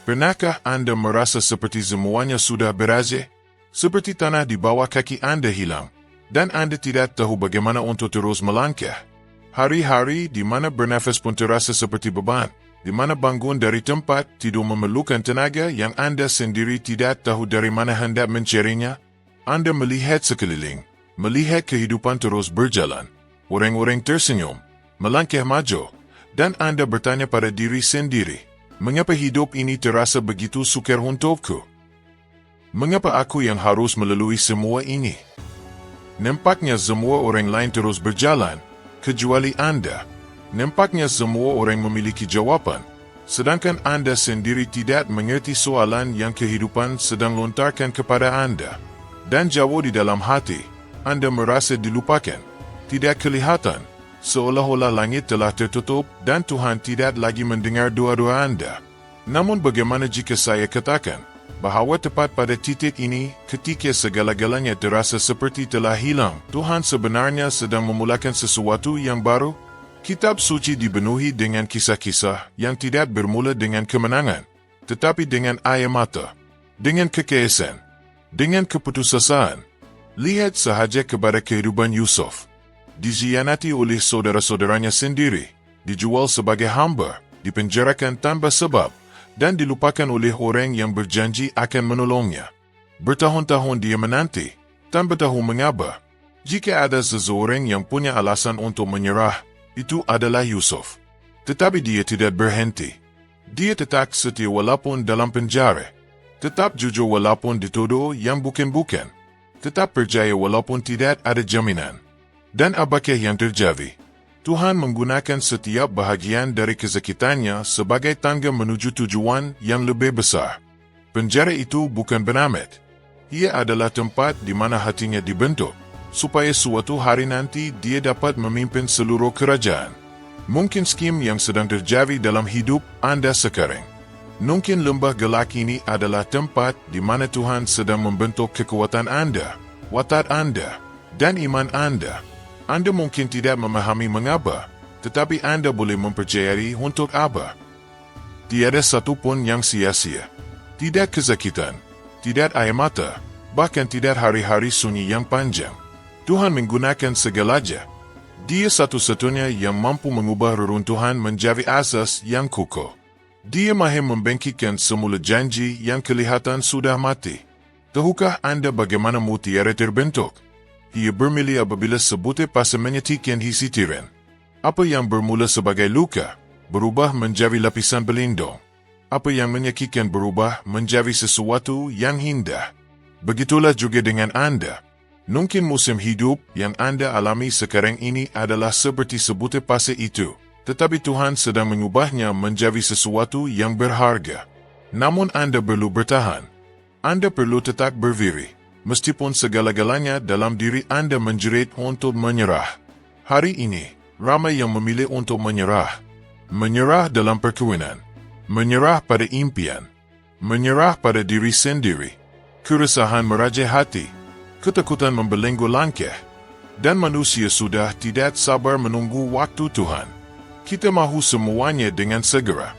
Pernahkah Anda merasa seperti semuanya sudah berakhir? Seperti tanah di bawah kaki Anda hilang, dan Anda tidak tahu bagaimana untuk terus melangkah. Hari-hari di mana bernafas pun terasa seperti beban, di mana bangun dari tempat tidur memerlukan tenaga yang Anda sendiri tidak tahu dari mana hendak mencarinya. Anda melihat sekeliling, melihat kehidupan terus berjalan. Orang-orang tersenyum, melangkah maju, dan Anda bertanya pada diri sendiri, mengapa hidup ini terasa begitu sukar untukku? Mengapa aku yang harus melalui semua ini? Nampaknya semua orang lain terus berjalan, kecuali Anda. Nampaknya semua orang memiliki jawaban, sedangkan Anda sendiri tidak mengerti soalan yang kehidupan sedang lontarkan kepada Anda. Dan jauh di dalam hati, Anda merasa dilupakan, tidak kelihatan, seolah-olah langit telah tertutup dan Tuhan tidak lagi mendengar doa-doa Anda. Namun bagaimana jika saya katakan bahawa tepat pada titik ini, ketika segala-galanya terasa seperti telah hilang, Tuhan sebenarnya sedang memulakan sesuatu yang baru? Kitab suci dipenuhi dengan kisah-kisah yang tidak bermula dengan kemenangan, tetapi dengan air mata, dengan kekaisan, dengan keputusasaan. Lihat sahaja kepada kehidupan Yusuf. Dikhianati oleh saudara-saudaranya sendiri, dijual sebagai hamba, dipenjarakan tanpa sebab, dan dilupakan oleh orang yang berjanji akan menolongnya. Bertahun-tahun dia menanti, tanpa tahu mengapa. Jika ada seseorang yang punya alasan untuk menyerah, itu adalah Yusuf. Tetapi dia tidak berhenti. Dia tetap setia walaupun dalam penjara. Tetap jujur walaupun dituduh yang bukan-bukan. Tetap percaya walaupun tidak ada jaminan. Dan apakah yang terjadi? Tuhan menggunakan setiap bahagian dari kesakitannya sebagai tangga menuju tujuan yang lebih besar. Penjara itu bukan penamat. Ia adalah tempat di mana hatinya dibentuk, supaya suatu hari nanti dia dapat memimpin seluruh kerajaan. Mungkin skim yang sedang terjadi dalam hidup Anda sekarang. Mungkin lembah gelap ini adalah tempat di mana Tuhan sedang membentuk kekuatan Anda, watak Anda, dan iman Anda. Anda mungkin tidak memahami mengapa, tetapi Anda boleh mempercayai untuk apa. Tiada satu pun yang sia-sia. Tidak kesakitan, tidak air mata, bahkan tidak hari-hari sunyi yang panjang. Tuhan menggunakan segalanya. Dia satu-satunya yang mampu mengubah reruntuhan menjadi asas yang kukuh. Dia mahir membangkitkan semula janji yang kelihatan sudah mati. Tahukah Anda bagaimana mutiara terbentuk? Ia bermili apabila sebutir pasir menyetikan isi tiran. Apa yang bermula sebagai luka, berubah menjadi lapisan pelindung. Apa yang menyakitkan berubah menjadi sesuatu yang indah. Begitulah juga dengan Anda. Mungkin musim hidup yang Anda alami sekarang ini adalah seperti sebutir pasir itu. Tetapi Tuhan sedang mengubahnya menjadi sesuatu yang berharga. Namun Anda perlu bertahan. Anda perlu tetap berdiri, meskipun segala-galanya dalam diri Anda menjerit untuk menyerah. Hari ini, ramai yang memilih untuk menyerah. Menyerah dalam perkawinan. Menyerah pada impian. Menyerah pada diri sendiri. Keresahan meraja hati. Ketakutan membelenggu langkah. Dan manusia sudah tidak sabar menunggu waktu Tuhan. Kita mahu semuanya dengan segera.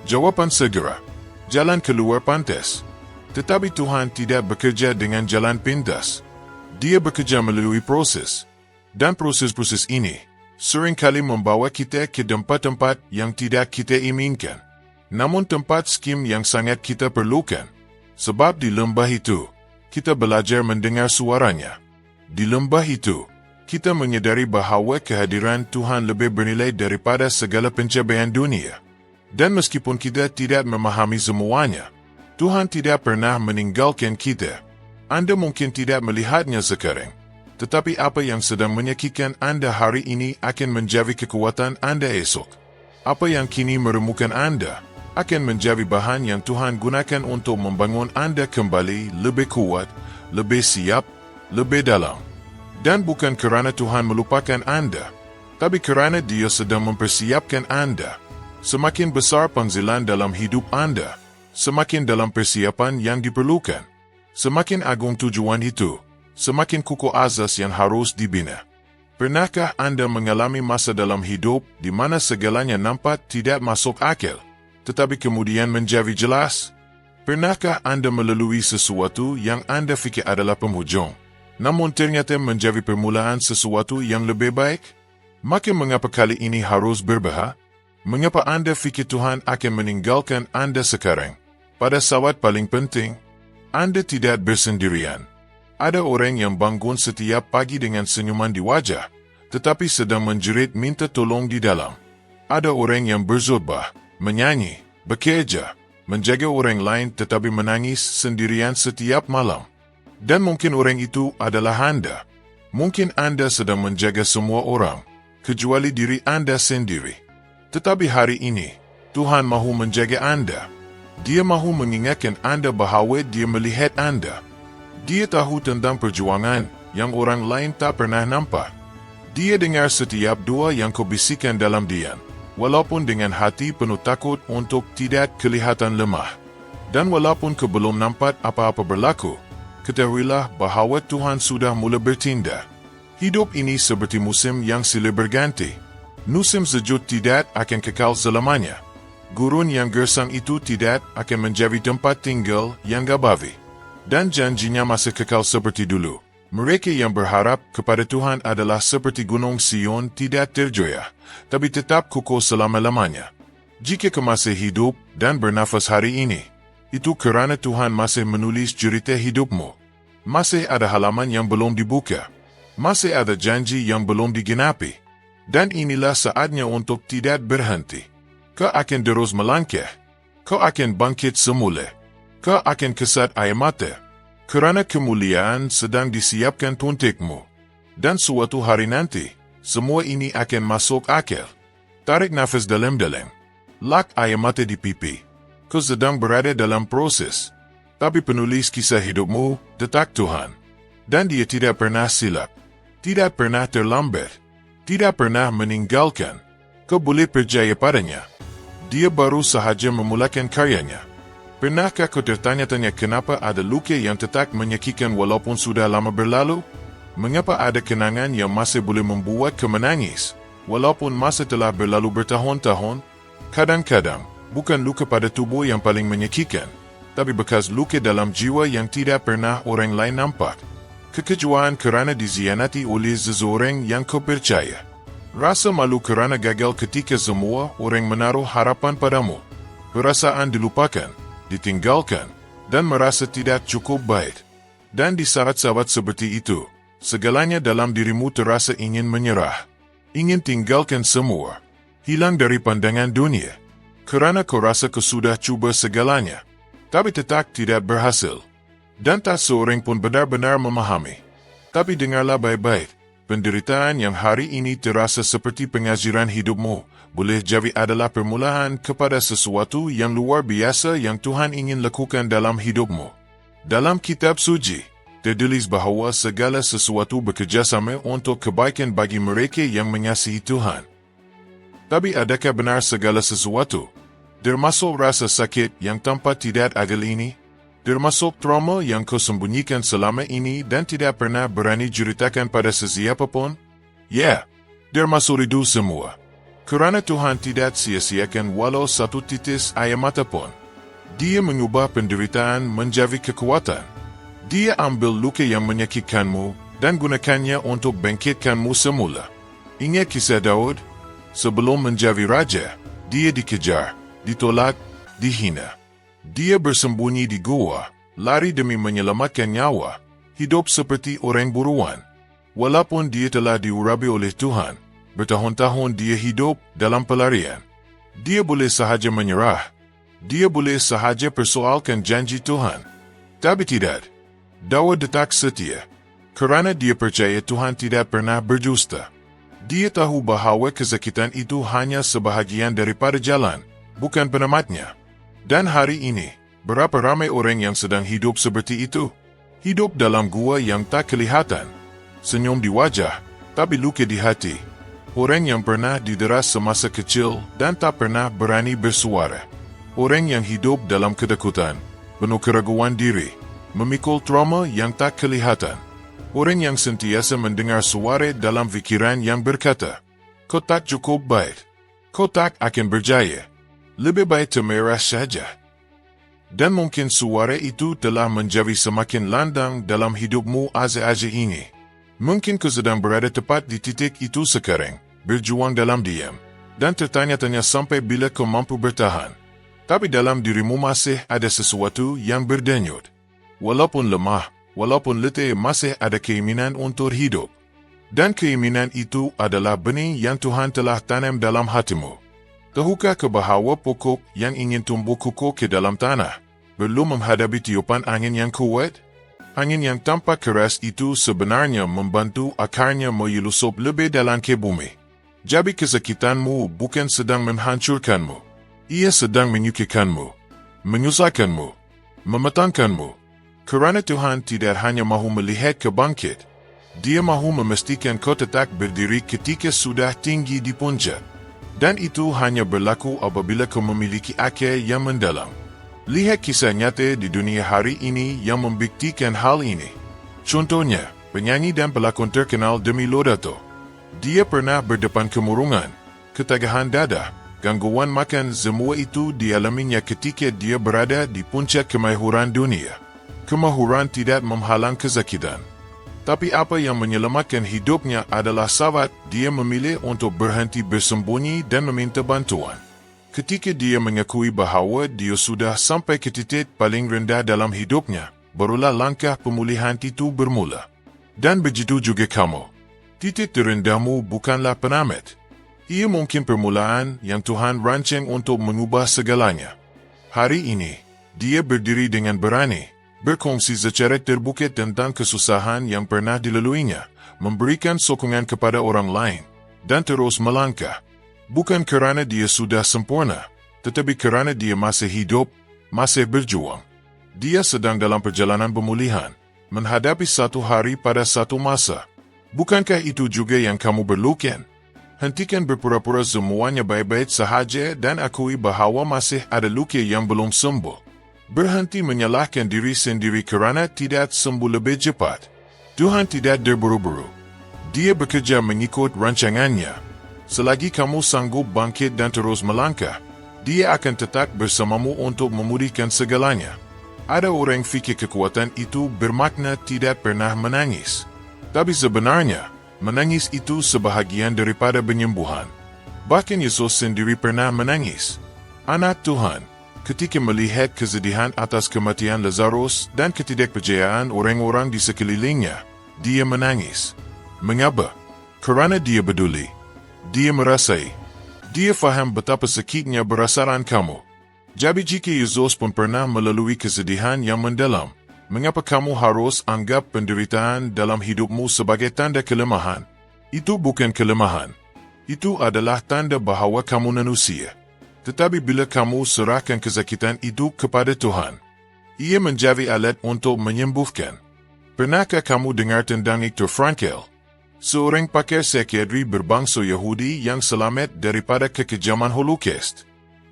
Jawapan segera. Jalan keluar pantas. Tetapi Tuhan tidak bekerja dengan jalan pintas. Dia bekerja melalui proses. Dan proses-proses ini seringkali membawa kita ke tempat-tempat yang tidak kita inginkan. Namun tempat skim yang sangat kita perlukan. Sebab di lembah itu, kita belajar mendengar suaranya. Di lembah itu, kita menyadari bahawa kehadiran Tuhan lebih bernilai daripada segala pencapaian dunia. Dan meskipun kita tidak memahami semuanya, Tuhan tidak pernah meninggalkan kita. Anda mungkin tidak melihatnya sekarang, tetapi apa yang sedang menyakitkan Anda hari ini akan menjadi kekuatan Anda esok. Apa yang kini meremukan Anda akan menjadi bahan yang Tuhan gunakan untuk membangun Anda kembali lebih kuat, lebih siap, lebih dalam. Dan bukan kerana Tuhan melupakan Anda, tapi kerana Dia sedang mempersiapkan Anda. Semakin besar panggilan dalam hidup Anda, semakin dalam persiapan yang diperlukan. Semakin agung tujuan itu, semakin kukuh asas yang harus dibina. Pernahkah Anda mengalami masa dalam hidup di mana segalanya nampak tidak masuk akal? tetapi kemudian menjadi jelas? Pernahkah Anda melalui sesuatu yang Anda fikir adalah penghujung, namun ternyata menjadi permulaan sesuatu yang lebih baik? Maka mengapa kali ini harus berbahaya? Mengapa Anda fikir Tuhan akan meninggalkan Anda sekarang? Pada saat paling penting, Anda tidak bersendirian. Ada orang yang bangun setiap pagi dengan senyuman di wajah, tetapi sedang menjerit minta tolong di dalam. Ada orang yang berzubah, menyanyi, bekerja, menjaga orang lain tetapi menangis sendirian setiap malam. Dan mungkin orang itu adalah Anda. Mungkin Anda sedang menjaga semua orang, kecuali diri Anda sendiri. Tetapi hari ini, Tuhan mahu menjaga Anda. Dia mahu mengingatkan Anda bahawa Dia melihat Anda. Dia tahu tentang perjuangan yang orang lain tak pernah nampak. Dia dengar setiap doa yang kau bisikan dalam diam, walaupun dengan hati penuh takut untuk tidak kelihatan lemah. Dan walaupun kau belum nampak apa-apa berlaku, ketahuilah bahawa Tuhan sudah mula bertindak. Hidup ini seperti musim yang silih berganti. Musim sejuk tidak akan kekal selamanya. Gurun yang gersang itu tidak akan menjadi tempat tinggal yang gabavi. Dan janjinya masih kekal seperti dulu. Mereka yang berharap kepada Tuhan adalah seperti gunung Sion tidak tergoyah, tapi tetap kukuh selama-lamanya. Jika kau masih hidup dan bernafas hari ini, itu kerana Tuhan masih menulis cerita hidupmu. Masih ada halaman yang belum dibuka. Masih ada janji yang belum digenapi. Dan inilah saatnya untuk tidak berhenti. Kau akan terus melangkah. Kau akan bangkit semula. Kau akan kesat air mata. Kerana kemuliaan sedang disiapkan untukmu. Dan suatu hari nanti, semua ini akan masuk akal. Tarik nafas dalam-dalam. Lak air mata di pipi. Kau sedang berada dalam proses. Tapi penulis kisah hidupmu tetap Tuhan. Dan Dia tidak pernah silap. Tidak pernah terlambat. Tidak pernah meninggalkan. Kau boleh percaya padanya. Dia baru sahaja memulakan karyanya. Pernahkah kau tertanya-tanya kenapa ada luka yang tetap menyakitkan walaupun sudah lama berlalu? Mengapa ada kenangan yang masih boleh membuat kau menangis, walaupun masa telah berlalu bertahun-tahun? Kadang-kadang, bukan luka pada tubuh yang paling menyakitkan, tapi bekas luka dalam jiwa yang tidak pernah orang lain nampak. Kekecewaan kerana dizianati oleh seseorang yang kau percaya. Rasa malu kerana gagal ketika semua orang menaruh harapan padamu. Perasaan dilupakan, ditinggalkan, dan merasa tidak cukup baik. Dan di saat-saat seperti itu, segalanya dalam dirimu terasa ingin menyerah. Ingin tinggalkan semua. Hilang dari pandangan dunia. Kerana kau rasa kau sudah cuba segalanya, tapi tetap tidak berhasil. Dan tak seorang pun benar-benar memahami. Tapi dengarlah baik-baik, penderitaan yang hari ini terasa seperti pengajaran hidupmu, boleh jadi adalah permulaan kepada sesuatu yang luar biasa yang Tuhan ingin lakukan dalam hidupmu. Dalam kitab suci, tertulis bahawa segala sesuatu bekerjasama untuk kebaikan bagi mereka yang mengasihi Tuhan. Tapi adakah benar segala sesuatu? Termasuk rasa sakit yang tanpa tidak adil ini? Termasuk trauma yang kau sembunyikan selama ini dan tidak pernah berani ceritakan pada sesiapa pun? Ya, termasuk itu semua. Kerana Tuhan tidak sia-siakan walau satu titis air mata pun. Dia mengubah penderitaan menjadi kekuatan. Dia ambil luka yang menyakitkanmu dan gunakannya untuk bangkitkanmu semula. Ingat kisah Daud? Sebelum menjadi raja, dia dikejar, ditolak, dihina. Dia bersembunyi di gua, lari demi menyelamatkan nyawa, hidup seperti orang buruan. Walaupun dia telah diurapi oleh Tuhan, bertahun-tahun dia hidup dalam pelarian. Dia boleh sahaja menyerah. Dia boleh sahaja persoalkan janji Tuhan. Tapi tidak. Daud tetap setia. Kerana dia percaya Tuhan tidak pernah berdusta. Dia tahu bahawa kesakitan itu hanya sebahagian daripada jalan, bukan penamatnya. Dan hari ini, berapa ramai orang yang sedang hidup seperti itu? Hidup dalam gua yang tak kelihatan. Senyum di wajah, tapi luka di hati. Orang yang pernah didera semasa kecil dan tak pernah berani bersuara. Orang yang hidup dalam ketakutan, penuh keraguan diri, memikul trauma yang tak kelihatan. Orang yang sentiasa mendengar suara dalam fikiran yang berkata, kau tak cukup baik. Kau tak akan berjaya. Lebih baik temerah saja. Dan mungkin suara itu telah menjadi semakin landang dalam hidupmu akhir-akhir ini. Mungkin kau sedang berada tepat di titik itu sekarang, berjuang dalam diam, dan tertanya-tanya sampai bila kau mampu bertahan. Tapi dalam dirimu masih ada sesuatu yang berdenyut. Walaupun lemah, walaupun letih, masih ada keinginan untuk hidup. Dan keinginan itu adalah benih yang Tuhan telah tanam dalam hatimu. Tahukah kau bahawa pokok yang ingin tumbuh kukuh ke dalam tanah belum menghadapi tiupan angin yang kuat? Angin yang tampak keras itu sebenarnya membantu akarnya menyelusup lebih dalam ke bumi. Jadi kesakitanmu bukan sedang menghancurkanmu. Ia sedang menyukikanmu, menyusahkanmu, mematangkanmu. Kerana Tuhan tidak hanya mahu melihat kau bangkit, Dia mahu memastikan kau tetap berdiri ketika sudah tinggi di puncak. Dan itu hanya berlaku apabila kau memiliki akal yang mendalam. Lihat kisah nyata di dunia hari ini yang membuktikan hal ini. Contohnya, penyanyi dan pelakon terkenal Demi Lovato. Dia pernah berdepan kemurungan, ketagahan dada, gangguan makan, semua itu dialaminya ketika dia berada di puncak kemahiran dunia. Kemahiran tidak menghalang kesakitan. Tapi apa yang menyelamatkan hidupnya adalah saat dia memilih untuk berhenti bersembunyi dan meminta bantuan. Ketika dia mengakui bahawa dia sudah sampai ke titik paling rendah dalam hidupnya, barulah langkah pemulihan itu bermula. Dan begitu juga kamu. Titik terendahmu bukanlah penamat. Ia mungkin permulaan yang Tuhan rancang untuk mengubah segalanya. Hari ini, dia berdiri dengan berani, berkongsi secara terbuka tentang kesusahan yang pernah dilaluinya, memberikan sokongan kepada orang lain, dan terus melangkah. Bukan kerana dia sudah sempurna, tetapi kerana dia masih hidup, masih berjuang. Dia sedang dalam perjalanan pemulihan, menghadapi satu hari pada satu masa. Bukankah itu juga yang kamu perlukan? Hentikan berpura-pura semuanya baik-baik sahaja dan akui bahawa masih ada luka yang belum sembuh. Berhenti menyalahkan diri sendiri kerana tidak sembuh lebih cepat. Tuhan tidak terburu-buru. Dia bekerja mengikut rancangannya. Selagi kamu sanggup bangkit dan terus melangkah, Dia akan tetap bersamamu untuk memulihkan segalanya. Ada orang fikir kekuatan itu bermakna tidak pernah menangis. Tapi sebenarnya, menangis itu sebahagian daripada penyembuhan. Bahkan Yesus sendiri pernah menangis. Anak Tuhan, ketika melihat kesedihan atas kematian Lazarus dan ketidakpercayaan orang-orang di sekelilingnya, dia menangis. Mengapa? Kerana dia peduli. Dia merasai. Dia faham betapa sakitnya perasaan kamu. Jadi jika Yesus pun pernah melalui kesedihan yang mendalam, mengapa kamu harus anggap penderitaan dalam hidupmu sebagai tanda kelemahan? Itu bukan kelemahan. Itu adalah tanda bahawa kamu manusia. Tetapi bila kamu serahkan kesakitan itu kepada Tuhan, Ia menjadi alat untuk menyembuhkan. Pernahkah kamu dengar tentang Viktor Frankl? Seorang pakar psikiatri berbangsa Yahudi yang selamat daripada kekejaman Holocaust.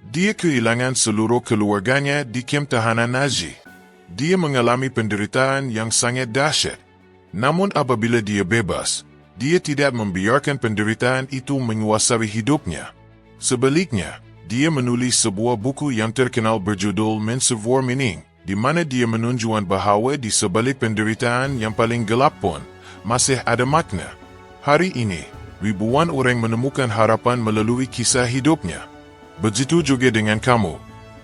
Dia kehilangan seluruh keluarganya di kem tahanan Nazi. Dia mengalami penderitaan yang sangat dahsyat. Namun apabila dia bebas, dia tidak membiarkan penderitaan itu menguasai hidupnya. Sebaliknya, dia menulis sebuah buku yang terkenal berjudul Men's of War Meaning, di mana dia menunjukkan bahawa di sebalik penderitaan yang paling gelap pun, masih ada makna. Hari ini, ribuan orang menemukan harapan melalui kisah hidupnya. Begitu juga dengan kamu.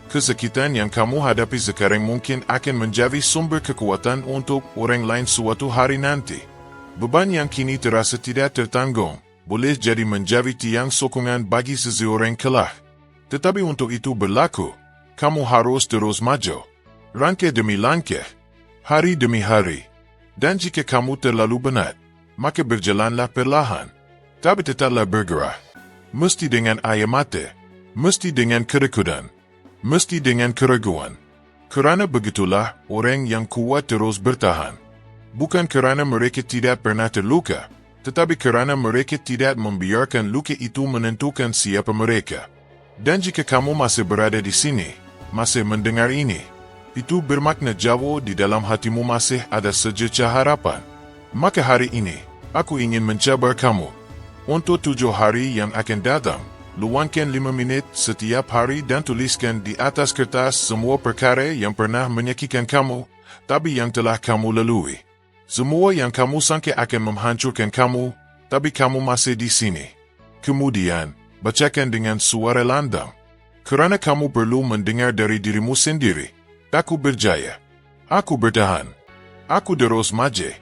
Kesakitan yang kamu hadapi sekarang mungkin akan menjadi sumber kekuatan untuk orang lain suatu hari nanti. Beban yang kini terasa tidak tertanggung, boleh jadi menjadi tiang sokongan bagi seseorang kelak. Tetapi untuk itu berlaku, kamu harus terus maju. Langkah demi langkah, hari demi hari. Dan jika kamu terlalu penat, maka berjalanlah perlahan. Tapi tetaplah bergerak. Mesti dengan air mata, mesti dengan kerekudan, mesti dengan keraguan. Kerana begitulah orang yang kuat terus bertahan. Bukan kerana mereka tidak pernah terluka, tetapi kerana mereka tidak membiarkan luka itu menentukan siapa mereka. Dan jika kamu masih berada di sini, masih mendengar ini, itu bermakna jauh di dalam hatimu masih ada secercah harapan. Maka hari ini, aku ingin mencabar kamu. Untuk 7 hari yang akan datang, luangkan 5 minit setiap hari dan tuliskan di atas kertas semua perkara yang pernah menyakitkan kamu, tapi yang telah kamu lalui. Semua yang kamu sangka akan menghancurkan kamu, tapi kamu masih di sini. Kemudian, bacakan dengan suara lantang. Kerana kamu perlu mendengar dari dirimu sendiri. Aku berjaya. Aku bertahan. Aku terus maju.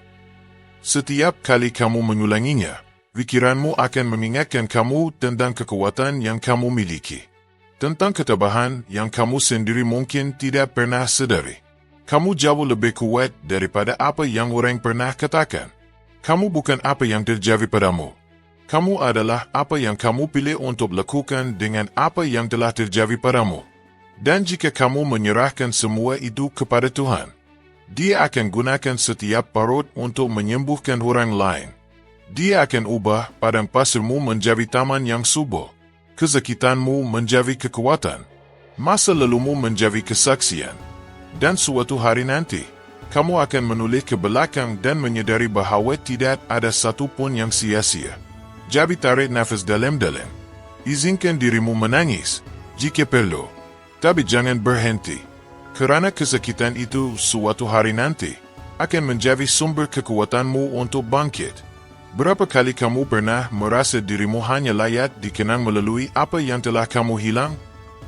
Setiap kali kamu mengulanginya, pikiranmu akan mengingatkan kamu tentang kekuatan yang kamu miliki. Tentang ketabahan yang kamu sendiri mungkin tidak pernah sedari. Kamu jauh lebih kuat daripada apa yang orang pernah katakan. Kamu bukan apa yang terjadi padamu. Kamu adalah apa yang kamu pilih untuk lakukan dengan apa yang telah terjadi padamu. Dan jika kamu menyerahkan semua itu kepada Tuhan, Dia akan gunakan setiap parut untuk menyembuhkan orang lain. Dia akan ubah padang pasirmu menjadi taman yang subur, kesakitanmu menjadi kekuatan, masa lalumu menjadi kesaksian. Dan suatu hari nanti, kamu akan menoleh ke belakang dan menyadari bahawa tidak ada satu pun yang sia-sia. Jadi tarik nafas dalam-dalam. Izinkan dirimu menangis, jika perlu. Tapi jangan berhenti. Kerana kesakitan itu suatu hari nanti akan menjadi sumber kekuatanmu untuk bangkit. Berapa kali kamu pernah merasa dirimu hanya layak dikenang melalui apa yang telah kamu hilang?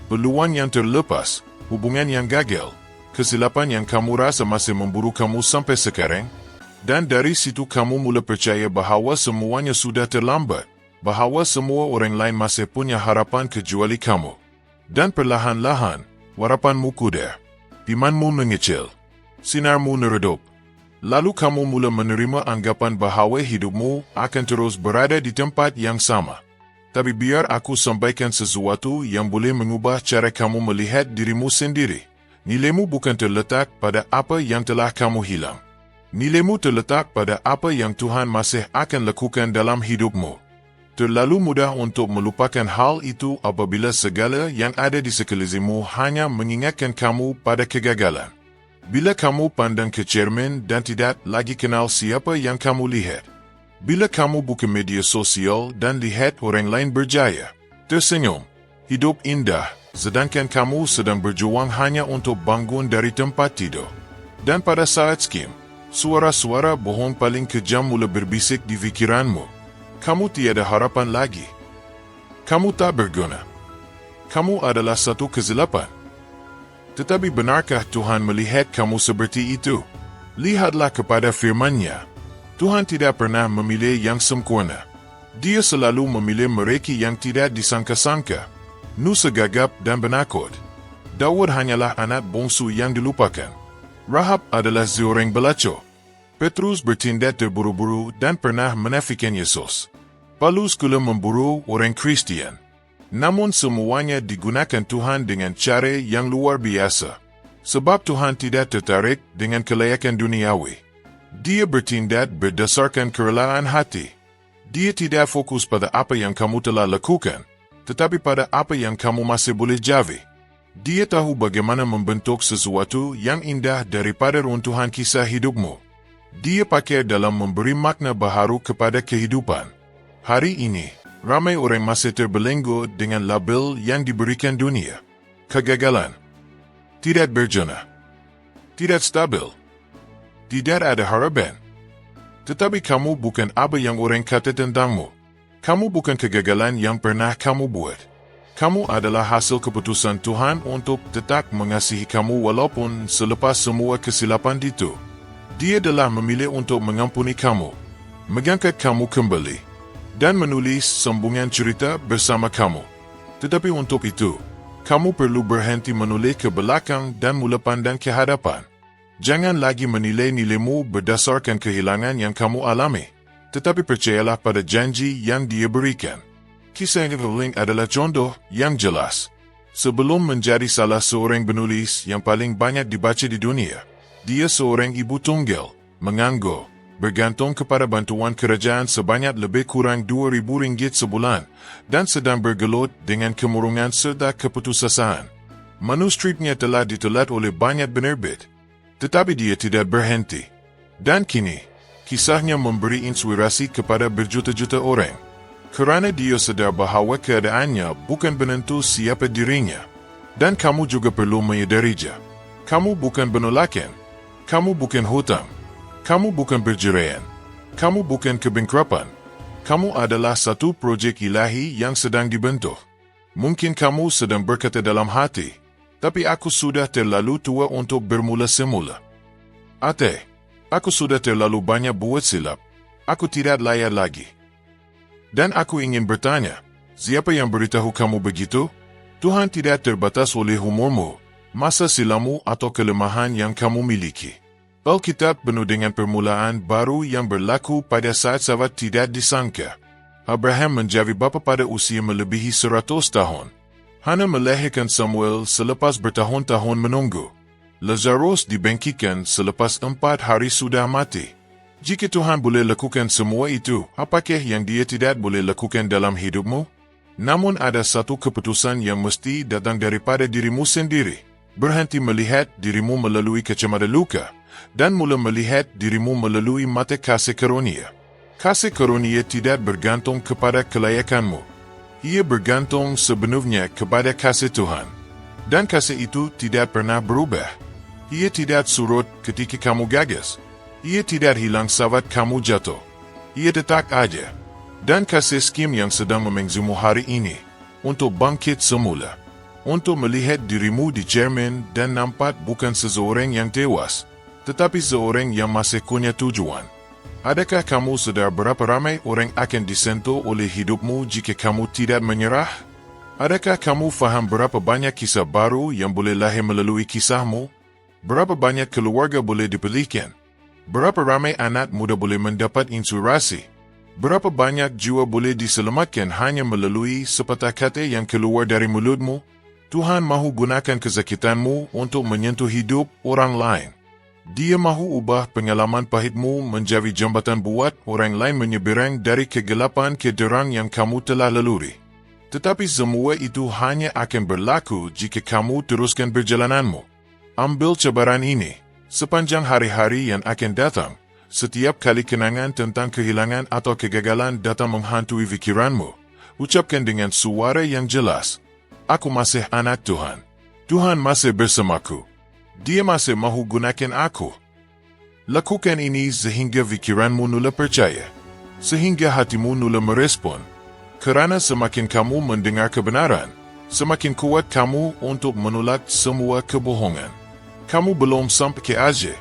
Peluang yang terlepas, hubungan yang gagal, kesilapan yang kamu rasa masih memburu kamu sampai sekarang? Dan dari situ kamu mula percaya bahawa semuanya sudah terlambat, bahawa semua orang lain masih punya harapan kecuali kamu. Dan perlahan-lahan, harapanmu pudar, imanmu mengecil, sinarmu meredup. Lalu kamu mula menerima anggapan bahawa hidupmu akan terus berada di tempat yang sama. Tapi biar aku sampaikan sesuatu yang boleh mengubah cara kamu melihat dirimu sendiri. Nilaimu bukan terletak pada apa yang telah kamu hilang. Nilaimu terletak pada apa yang Tuhan masih akan lakukan dalam hidupmu. Terlalu mudah untuk melupakan hal itu apabila segala yang ada di sekelilingmu hanya mengingatkan kamu pada kegagalan. Bila kamu pandang ke cermin dan tidak lagi kenal siapa yang kamu lihat. Bila kamu buka media sosial dan lihat orang lain berjaya, tersenyum, hidup indah, sedangkan kamu sedang berjuang hanya untuk bangun dari tempat tidur. Dan pada saat skim, suara-suara bohong paling kejam mula berbisik di fikiranmu. Kamu tiada harapan lagi. Kamu tak berguna. Kamu adalah satu kesilapan. Tetapi benarkah Tuhan melihat kamu seperti itu? Lihatlah kepada firman-Nya. Tuhan tidak pernah memilih yang sempurna. Dia selalu memilih mereka yang tidak disangka-sangka, nusa gagap dan penakut. Daud hanyalah anak bongsu yang dilupakan. Rahab adalah seorang pelacur. Petrus bertindak terburu-buru dan pernah menafikan Yesus. Paulus kula memburu orang Kristian. Namun semuanya digunakan Tuhan dengan cara yang luar biasa. Sebab Tuhan tidak tertarik dengan kelayakan duniawi. Dia bertindak berdasarkan kerelaan hati. Dia tidak fokus pada apa yang kamu telah lakukan, tetapi pada apa yang kamu masih boleh jadi. Dia tahu bagaimana membentuk sesuatu yang indah daripada runtuhan kisah hidupmu. Dia pakai dalam memberi makna baharu kepada kehidupan. Hari ini, ramai orang masih terbelenggu dengan label yang diberikan dunia. Kegagalan. Tidak berguna. Tidak stabil. Tidak ada harapan. Tetapi kamu bukan apa yang orang kata tentangmu. Kamu bukan kegagalan yang pernah kamu buat. Kamu adalah hasil keputusan Tuhan untuk tetap mengasihi kamu walaupun selepas semua kesilapan itu. Dia telah memilih untuk mengampuni kamu, mengangkat kamu kembali, dan menulis sambungan cerita bersama kamu. Tetapi untuk itu, kamu perlu berhenti menoleh ke belakang dan mula pandang ke hadapan. Jangan lagi menilai nilaimu berdasarkan kehilangan yang kamu alami, tetapi percayalah pada janji yang Dia berikan. Kisah Evelyn adalah contoh yang jelas. Sebelum menjadi salah seorang penulis yang paling banyak dibaca di dunia, dia seorang ibu tunggal, menganggur, bergantung kepada bantuan kerajaan sebanyak lebih kurang RM2,000 sebulan dan sedang bergelut dengan kemurungan serta keputusasaan. Manuskripnya telah ditelat oleh banyak penerbit, tetapi dia tidak berhenti. Dan kini, kisahnya memberi inspirasi kepada berjuta-juta orang. Kerana dia sedar bahawa keadaannya bukan menentu siapa dirinya. Dan kamu juga perlu menyadarinya. Kamu bukan penolakan. Kamu bukan hutang. Kamu bukan perceraian. Kamu bukan kebangkrutan. Kamu adalah satu projek ilahi yang sedang dibentuk. Mungkin kamu sedang berkata dalam hati, tapi aku sudah terlalu tua untuk bermula semula. Aku sudah terlalu banyak buat silap. Aku tidak layak lagi. Dan aku ingin bertanya, siapa yang beritahu kamu begitu? Tuhan tidak terbatas oleh umurmu, masa silammu atau kelemahan yang kamu miliki. Alkitab penuh dengan permulaan baru yang berlaku pada saat-saat tidak disangka. Abraham menjadi bapa pada usia melebihi 100 tahun. Hana melahirkan Samuel selepas bertahun-tahun menunggu. Lazarus dibangkitkan selepas 4 hari sudah mati. Jika Tuhan boleh lakukan semua itu, apakah yang Dia tidak boleh lakukan dalam hidupmu? Namun ada satu keputusan yang mesti datang daripada dirimu sendiri. Berhenti melihat dirimu melalui kacamata luka dan mula melihat dirimu melalui mata kasih karunia. Kasih karunia tidak bergantung kepada kelayakanmu. Ia bergantung sepenuhnya kepada kasih Tuhan. Dan kasih itu tidak pernah berubah. Ia tidak surut ketika kamu gagas. Ia tidak hilang saat kamu jatuh. Ia tetap ada. Dan kasih skim yang sedang memengzumu hari ini untuk bangkit semula. Untuk melihat dirimu di cermin dan nampak bukan seseorang yang tewas, tetapi seorang yang masih punya tujuan. Adakah kamu sedar berapa ramai orang akan disentuh oleh hidupmu jika kamu tidak menyerah? Adakah kamu faham berapa banyak kisah baru yang boleh lahir melalui kisahmu? Berapa banyak keluarga boleh dipulihkan? Berapa ramai anak muda boleh mendapat inspirasi? Berapa banyak jiwa boleh diselamatkan hanya melalui sepatah kata yang keluar dari mulutmu? Tuhan mahu gunakan kesakitanmu untuk menyentuh hidup orang lain. Dia mahu ubah pengalaman pahitmu menjadi jambatan buat orang lain menyeberang dari kegelapan ke terang yang kamu telah laluri. Tetapi semua itu hanya akan berlaku jika kamu teruskan perjalananmu. Ambil cabaran ini. Sepanjang hari-hari yang akan datang, setiap kali kenangan tentang kehilangan atau kegagalan datang menghantui fikiranmu, ucapkan dengan suara yang jelas, aku masih anak Tuhan. Tuhan masih bersamaku. Dia masih mahu gunakan aku. Lakukan ini sehingga fikiranmu mula percaya. Sehingga hatimu mula merespon. Kerana semakin kamu mendengar kebenaran, semakin kuat kamu untuk menolak semua kebohongan. Kamu belum sampai ke akhir.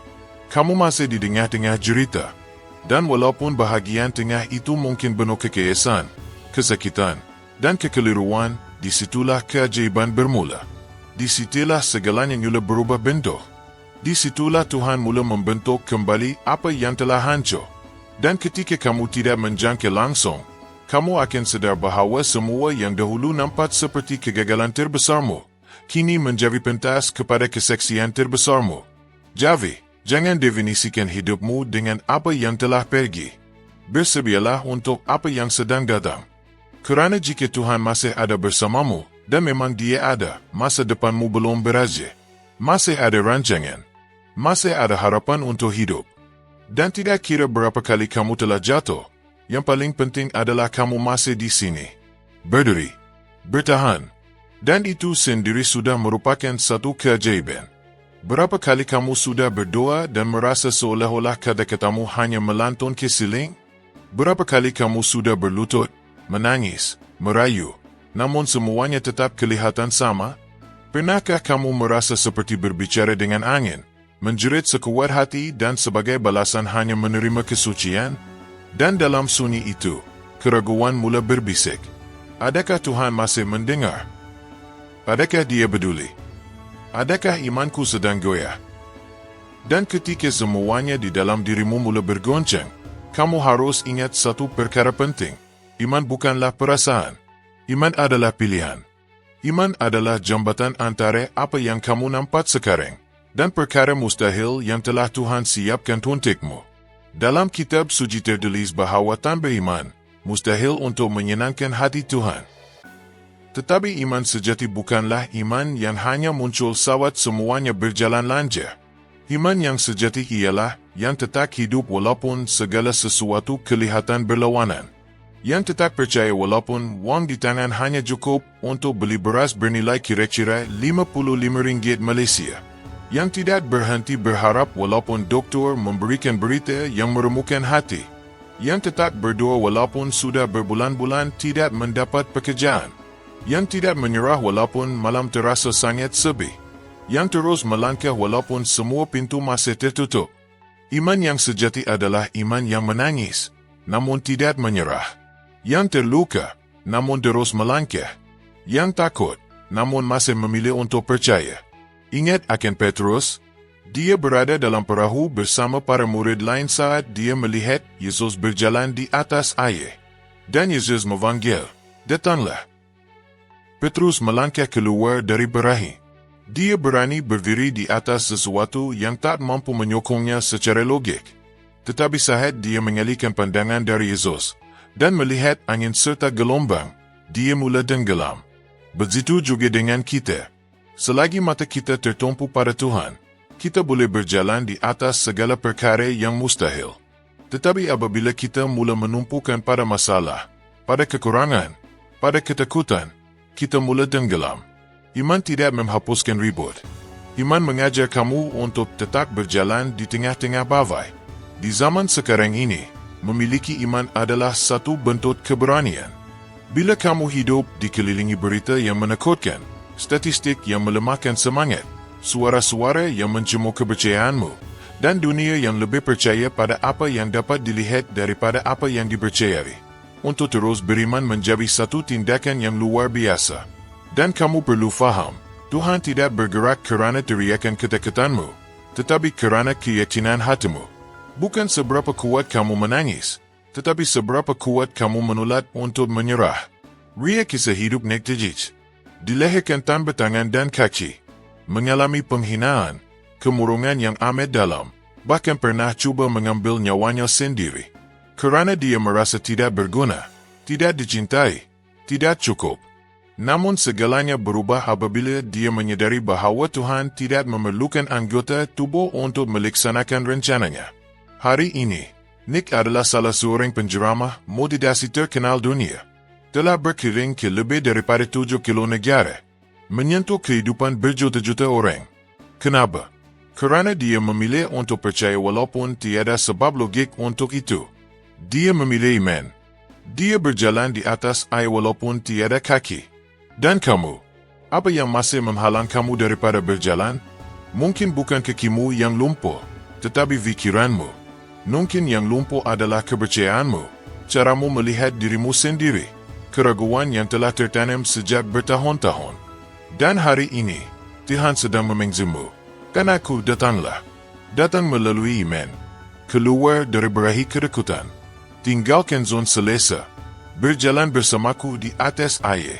Kamu masih di tengah-tengah cerita. Dan walaupun bahagian tengah itu mungkin penuh kekerasan, kesakitan, dan kekeliruan, disitulah keajaiban bermula. Disitulah segalanya mula berubah bentuk. Disitulah Tuhan mula membentuk kembali apa yang telah hancur. Dan ketika kamu tidak menjangkau langsung, kamu akan sadar bahawa semua yang dahulu nampak seperti kegagalan terbesarmu, kini menjadi pentas kepada kesaksian terbesarmu. Jadi, jangan definisikan hidupmu dengan apa yang telah pergi. Bersedialah untuk apa yang sedang datang. Kerana jika Tuhan masih ada bersamamu, dan memang Dia ada, masa depanmu belum berakhir. Masih ada rancangan. Masih ada harapan untuk hidup. Dan tidak kira berapa kali kamu telah jatuh, yang paling penting adalah kamu masih di sini. Berdiri. Bertahan. Dan itu sendiri sudah merupakan satu keajaiban. Berapa kali kamu sudah berdoa dan merasa seolah-olah kata-katamu hanya melantun ke siling? Berapa kali kamu sudah berlutut, menangis, merayu, namun semuanya tetap kelihatan sama? Pernahkah kamu merasa seperti berbicara dengan angin, menjerit sekuat hati dan sebagai balasan hanya menerima kesucian? Dan dalam sunyi itu, keraguan mula berbisik. Adakah Tuhan masih mendengar? Adakah Dia peduli? Adakah imanku sedang goyah? Dan ketika semuanya di dalam dirimu mula bergoncang, kamu harus ingat satu perkara penting. Iman bukanlah perasaan. Iman adalah pilihan. Iman adalah jambatan antara apa yang kamu nampak sekarang dan perkara mustahil yang telah Tuhan siapkan untukmu. Dalam kitab suci tertulis bahawa tanpa iman, mustahil untuk menyenangkan hati Tuhan. Tetapi iman sejati bukanlah iman yang hanya muncul saat semuanya berjalan lancar. Iman yang sejati ialah yang tetap hidup walaupun segala sesuatu kelihatan berlawanan. Yang tetap percaya walaupun wang di tangan hanya cukup untuk beli beras bernilai kira-kira RM55 Malaysia. Yang tidak berhenti berharap walaupun doktor memberikan berita yang meremukan hati. Yang tetap berdoa walaupun sudah berbulan-bulan tidak mendapat pekerjaan. Yang tidak menyerah walaupun malam terasa sangat sepi. Yang terus melangkah walaupun semua pintu masih tertutup. Iman yang sejati adalah iman yang menangis, namun tidak menyerah. Yang terluka, namun terus melangkah. Yang takut, namun masih memilih untuk percaya. Ingat akan Petrus, dia berada dalam perahu bersama para murid lain saat dia melihat Yesus berjalan di atas air. Dan Yesus memanggil, "Datanglah." Petrus melangkah keluar dari perahu. Dia berani berdiri di atas sesuatu yang tak mampu menyokongnya secara logik. Tetapi saat dia mengalihkan pandangan dari Yesus dan melihat angin serta gelombang, dia mula tenggelam. Begitu juga dengan kita. Selagi mata kita tertumpu pada Tuhan, kita boleh berjalan di atas segala perkara yang mustahil. Tetapi apabila kita mula menumpukan pada masalah, pada kekurangan, pada ketakutan, kita mula tenggelam. Iman tidak menghapuskan ribut. Iman mengajar kamu untuk tetap berjalan di tengah-tengah badai. Di zaman sekarang ini, memiliki iman adalah satu bentuk keberanian. Bila kamu hidup dikelilingi berita yang menakutkan, statistik yang melemahkan semangat, suara-suara yang mencemooh kepercayaanmu, dan dunia yang lebih percaya pada apa yang dapat dilihat daripada apa yang dipercayai, untuk terus beriman menjadi satu tindakan yang luar biasa. Dan kamu perlu faham, Tuhan tidak bergerak kerana teriakan ketakutanmu, tetapi kerana keyakinan hatimu. Bukan seberapa kuat kamu menangis, tetapi seberapa kuat kamu menolak untuk menyerah. Ria kisah hidup Nick Dijich. Dilahirkan tanpa tangan dan kaki, mengalami penghinaan, kemurungan yang amat dalam, bahkan pernah cuba mengambil nyawanya sendiri. Kerana dia merasa tidak berguna, tidak dicintai, tidak cukup. Namun segalanya berubah apabila dia menyadari bahawa Tuhan tidak memerlukan anggota tubuh untuk melaksanakan rencananya. Hari ini, Nick adalah salah seorang penceramah motivasi terkenal dunia. Telah berkeliling ke lebih daripada 7 kilo negara, menyentuh kehidupan berjuta-juta orang. Kenapa? Kerana dia memilih untuk percaya walaupun tiada sebab logik untuk itu. Dia memilih iman. Dia berjalan di atas air walaupun tiada kaki. Dan kamu, apa yang masih menghalang kamu daripada berjalan? Mungkin bukan kakimu yang lumpuh, tetapi fikiranmu. Mungkin yang lumpuh adalah kepercayaanmu, caramu melihat dirimu sendiri. Keraguan yang telah tertanam sejak bertahun-tahun. Dan hari ini, Tuhan sedang memanggilmu. Dan aku datanglah. Datang melalui iman. Keluar dari berahi ketakutan. Tinggalkan zon selesa. Berjalan bersamaku di atas air.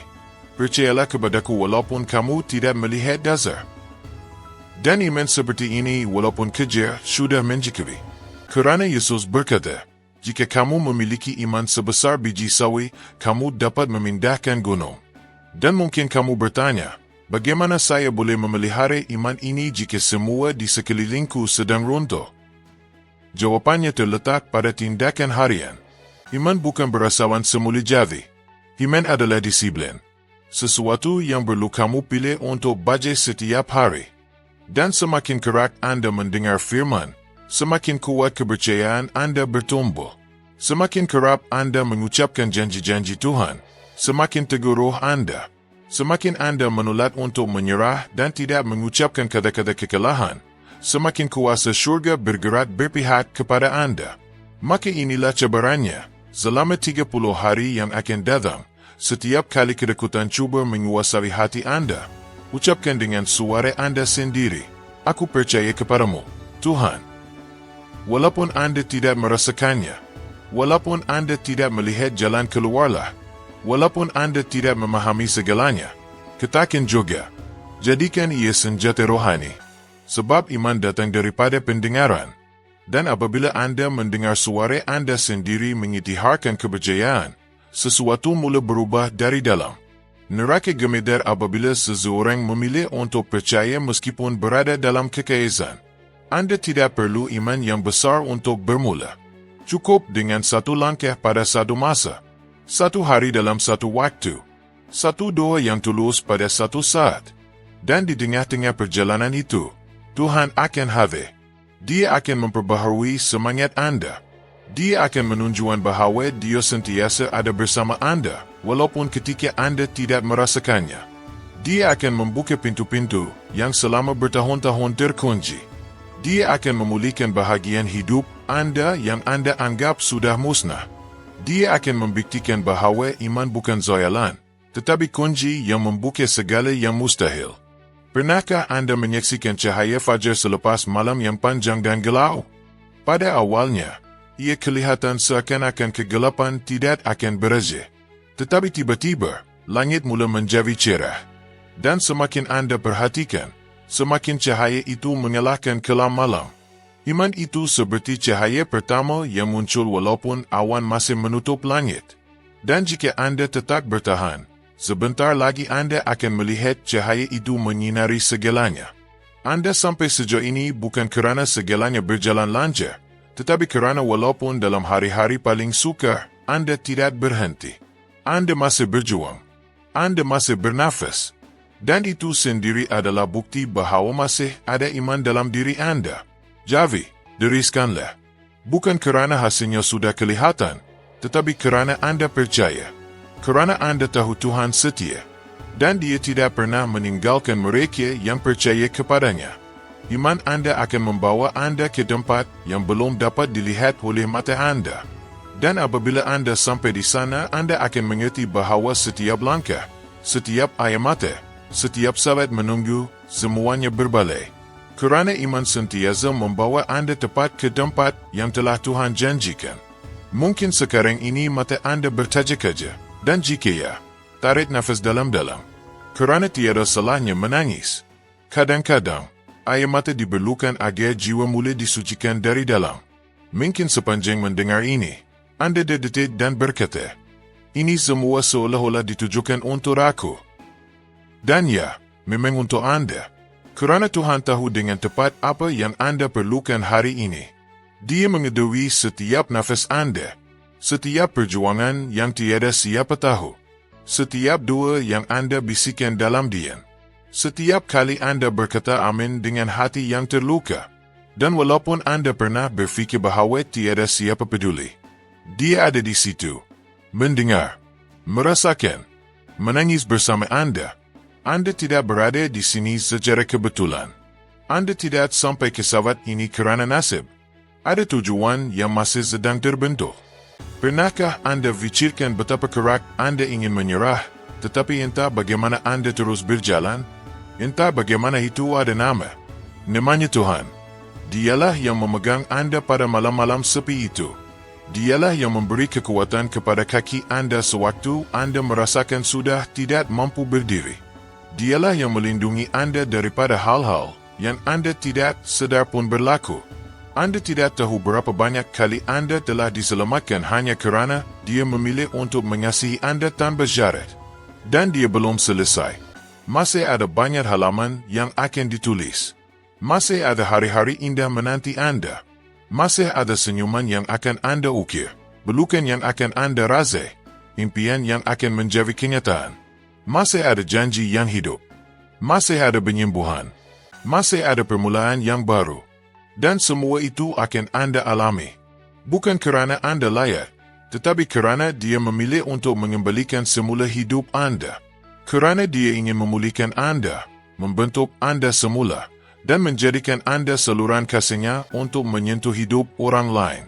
Percayalah kepadaku walaupun kamu tidak melihat dasar. Dan iman seperti ini walaupun kejar sudah menjikiri. Kerana Yesus berkata, jika kamu memiliki iman sebesar biji sawi, kamu dapat memindahkan gunung. Dan mungkin kamu bertanya, bagaimana saya boleh memelihara iman ini jika semua di sekelilingku sedang runtuh? Jawapannya terletak pada tindakan harian. Iman bukan berasawan semula jadi. Iman adalah disiplin. Sesuatu yang perlu kamu pilih untuk baca setiap hari. Dan semakin kerak Anda mendengar firman, semakin kuat kepercayaan Anda bertumbuh. Semakin kerap Anda mengucapkan janji-janji Tuhan, semakin teguh roh Anda. Semakin Anda menolak untuk menyerah dan tidak mengucapkan kata-kata kekalahan, semakin kuasa syurga bergerak berpihak kepada Anda. Maka inilah cabarannya, selama 30 hari yang akan datang, setiap kali ketakutan cuba menguasai hati Anda, ucapkan dengan suara Anda sendiri, "Aku percaya kepadamu, Tuhan." Walaupun Anda tidak merasakannya, walaupun Anda tidak melihat jalan keluarlah, walaupun Anda tidak memahami segalanya, katakan juga, jadikan ia senjata rohani. Sebab iman datang daripada pendengaran. Dan apabila Anda mendengar suara Anda sendiri mengisytiharkan kepercayaan, sesuatu mula berubah dari dalam. Neraka gemedar apabila seseorang memilih untuk percaya meskipun berada dalam kekaisan. Anda tidak perlu iman yang besar untuk bermula. Cukup dengan satu langkah pada satu masa. Satu hari dalam satu waktu. Satu doa yang tulus pada satu saat. Dan di tengah-tengah perjalanan itu, Tuhan akan hadir. Dia akan memperbaharui semangat Anda. Dia akan menunjukkan bahawa Dia sentiasa ada bersama Anda, walaupun ketika Anda tidak merasakannya. Dia akan membuka pintu-pintu yang selama bertahun-tahun terkunci. Dia akan memulihkan bahagian hidup Anda yang Anda anggap sudah musnah. Dia akan membuktikan bahawa iman bukan zayalan, tetapi kunci yang membuka segala yang mustahil. Pernahkah Anda menyaksikan cahaya fajar selepas malam yang panjang dan gelap? Pada awalnya, ia kelihatan seakan-akan kegelapan tidak akan berakhir. Tetapi tiba-tiba, langit mula menjadi cerah. Dan semakin Anda perhatikan, semakin cahaya itu mengalahkan kelam malam. Iman itu seperti cahaya pertama yang muncul walaupun awan masih menutup langit. Dan jika Anda tetap bertahan, sebentar lagi Anda akan melihat cahaya itu menyinari segalanya. Anda sampai sejauh ini bukan kerana segalanya berjalan lancar, tetapi kerana walaupun dalam hari-hari paling sukar, Anda tidak berhenti. Anda masih berjuang. Anda masih bernafas. Dan itu sendiri adalah bukti bahawa masih ada iman dalam diri Anda. Jadi, deriskanlah. Bukan kerana hasilnya sudah kelihatan, tetapi kerana Anda percaya. Kerana Anda tahu Tuhan setia. Dan Dia tidak pernah meninggalkan mereka yang percaya kepadanya. Iman Anda akan membawa Anda ke tempat yang belum dapat dilihat oleh mata Anda. Dan apabila Anda sampai di sana, Anda akan mengerti bahawa setiap langkah, setiap air mata, setiap saat menunggu, semuanya berbalik. Kerana iman sentiasa membawa Anda tepat ke tempat yang telah Tuhan janjikan. Mungkin sekarang ini mata Anda bertajak-tajak, dan jika ya, tarik nafas dalam-dalam. Kerana tiada salahnya menangis. Kadang-kadang, air mata diperlukan agar jiwa mula disucikan dari dalam. Mungkin sepanjang mendengar ini, Anda terdetik dan berkata, "Ini semua seolah-olah ditujukan untuk aku." Dan ya, memang untuk Anda. Kerana Tuhan tahu dengan tepat apa yang Anda perlukan hari ini. Dia mengetahui setiap nafas Anda, setiap perjuangan yang tiada siapa tahu, setiap doa yang Anda bisikan dalam diam, setiap kali Anda berkata amin dengan hati yang terluka. Dan walaupun Anda pernah berfikir bahawa tiada siapa peduli, Dia ada di situ, mendengar, merasakan, menangis bersama Anda. Anda tidak berada di sini secara kebetulan. Anda tidak sampai ke saat ini kerana nasib. Ada tujuan yang masih sedang terbentuk. Pernahkah Anda fikirkan betapa keras Anda ingin menyerah, tetapi entah bagaimana Anda terus berjalan? Entah bagaimana itu ada nama. Namanya Tuhan. Dialah yang memegang Anda pada malam-malam sepi itu. Dialah yang memberi kekuatan kepada kaki Anda sewaktu Anda merasakan sudah tidak mampu berdiri. Dialah yang melindungi Anda daripada hal-hal yang Anda tidak sedar pun berlaku. Anda tidak tahu berapa banyak kali Anda telah diselamatkan hanya kerana Dia memilih untuk mengasihi Anda tanpa syarat. Dan Dia belum selesai. Masih ada banyak halaman yang akan ditulis. Masih ada hari-hari indah menanti Anda. Masih ada senyuman yang akan Anda ukir. Pelukan yang akan Anda rasakan. Impian yang akan menjadi kenyataan. Masih ada janji yang hidup. Masih ada penyembuhan. Masih ada permulaan yang baru. Dan semua itu akan Anda alami. Bukan kerana Anda layak, tetapi kerana Dia memilih untuk mengembalikan semula hidup Anda. Kerana Dia ingin memulihkan Anda, membentuk Anda semula, dan menjadikan Anda saluran kasihnya untuk menyentuh hidup orang lain.